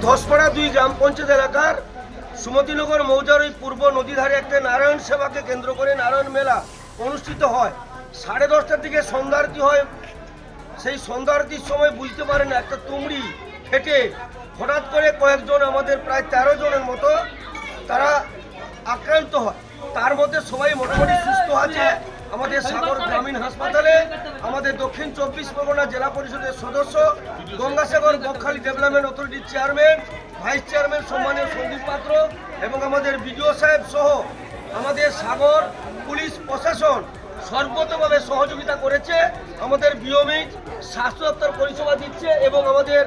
ঘোষপাড়া 2 গ্রাম পঞ্চায়েত এলাকার সুমতিনগর মৌজার ওই পূর্ব নদীধারে একটা নারায়ণ সেবাকে কেন্দ্র করে নারায়ণ মেলা অনুষ্ঠিত হয়। 10:30টার দিকে সন্ধ্যা আরতি হয়। সেই সন্ধ্যা আরতির সময় বুঝতে পারে না একটা তুমড়ি ফেটে হঠাৎ করে কয়েকজন, আমাদের প্রায় 13 জনের মতো তারা আক্রান্ত হয়। তার মধ্যে সবাই মোটামুটি সুস্থ আছে আমাদের সাগর গ্রামীণ হাসপাতালে। আমাদের দক্ষিণ 24 পরগনা জেলা পরিষদের সদস্য, গঙ্গাসাগর বকখালি ডেভেলপমেন্ট অথরিটির চেয়ারম্যান, ভাইস চেয়ারম্যান সম্মানীয় সন্দীপ পাত্র এবং আমাদের বিডিও সাহেব সহ আমাদের সাগর পুলিশ প্রশাসন সর্বতভাবে সহযোগিতা করেছে। আমাদের বিওমিজ স্বাস্থ্য দপ্তর পরিষেবা দিচ্ছে এবং আমাদের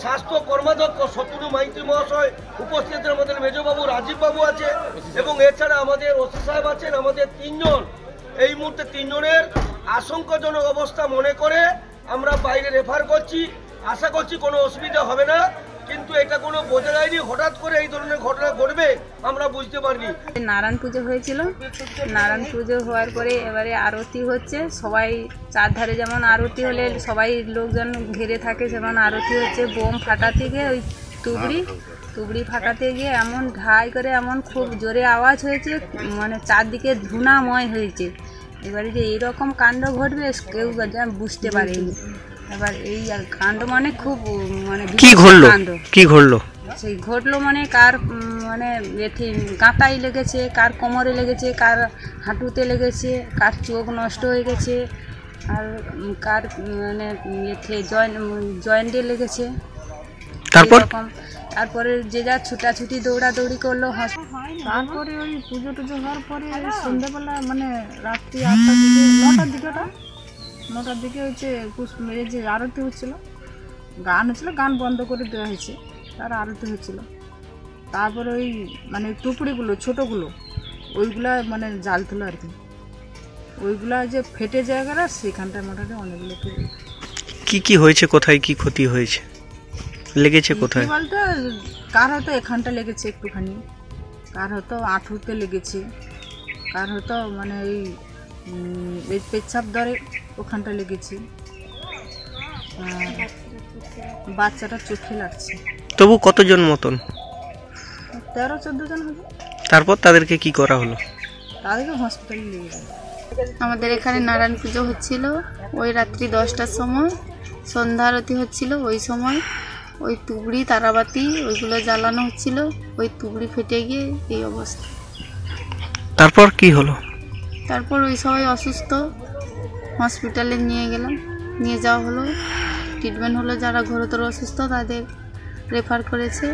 স্বাস্থ্য কর্মাধ্যক্ষ শত্রু মাইতি মহাশয় উপস্থিত, আমাদের মেজবাবু রাজীববাবু আছে এবং এছাড়া আমাদের ওসি সাহেব আছেন। আমাদের 3 জন এই মুহূর্তে 3 জনের আশঙ্কাজনক অবস্থা মনে করে আমরা বাইরে রেফার করছি। আশা করছি কোনো অসুবিধা হবে না, কিন্তু এটা কোনো বোঝা যায়নি হঠাৎ করে এই ধরনের ঘটনা ঘটবে আমরা বুঝতে পারিনি। নারায়ণ পুজো হয়েছিল, নারায়ণ পুজো হওয়ার পরে এবারে আরতি হচ্ছে। সবাই চারধারে যেমন আরতি হলে সবাই লোকজন ঘিরে থাকে, যেমন আরতি হচ্ছে। বোম ফাটাতে গিয়ে ওই তুবড়ি ফাটাতে গিয়ে এমন ঢাই করে এমন খুব জোরে আওয়াজ হয়েছে, মানে চারদিকে ধুনাময় হয়েছে। এবারে যে এইরকম কাণ্ড ঘটবে কেউ বুঝতে পারেনি। এবার এই কাণ্ড মানে খুব মানে কি ঘটলো সেই ঘটলো মানে কার মানে গাঁটাই লেগেছে, কার কোমরে লেগেছে, কার হাঁটুতে লেগেছে, কার চোখ নষ্ট হয়ে গেছে, আর কার মানে জয়েন্টে লেগেছে। তারপরে যে যা ছুটাছুটি দৌড়াদৌড়ি করলো। তারপরে ওই পুজো টুজো হওয়ার পরে সন্ধ্যাবেলা মানে রাত্রি 8টার দিকে 9টার দিকে হচ্ছে এই যে আরতি হচ্ছিলো, গান হচ্ছিলো, গান বন্ধ করে দেওয়া হয়েছে, তার আরতি হচ্ছিলো। তারপরে ওই মানে টুকরিগুলো ছোটোগুলো ওইগুলা মানে জাল তুলো আর কি, ওইগুলা যে ফেটে জায়গাটা সেখানটায় মোটামুটি অনেকগুলো টুকরি। কি হয়েছে, কোথায় কি ক্ষতি হয়েছে, লেগেছে কোথায় বলতে কার হয়তো এখানটা লেগেছে একটুখানি, কার হয়তো আঁঠুতে লেগেছে, কার হয়তো মানে এই পেচ্ছাপ ধরে ওখানটা লেগেছে, বাচ্চাটা চোখে লাগছে। তবু কতজন মতন? 13-14 জন হবে। তারপর তাদেরকে কি করা হলো? তাদেরকে হসপিটালে নিয়ে গেল। আমাদের এখানে নারায়ণ পুজো হচ্ছিল, ওই রাত্রি 10টার সময় সন্ধ্যা আরতি হচ্ছিল। ওই সময় ওই তুবড়ি তারাবাতি ওইগুলো জ্বালানো হচ্ছিল, ওই তুবড়ি ফেটে গিয়ে এই অবস্থা। তারপর কি হলো? তারপর ওই সবাই অসুস্থ, হসপিটালে নিয়ে যাওয়া হলো, ট্রিটমেন্ট হলো। যারা ঘোরতর অসুস্থ তাদের রেফার করেছে।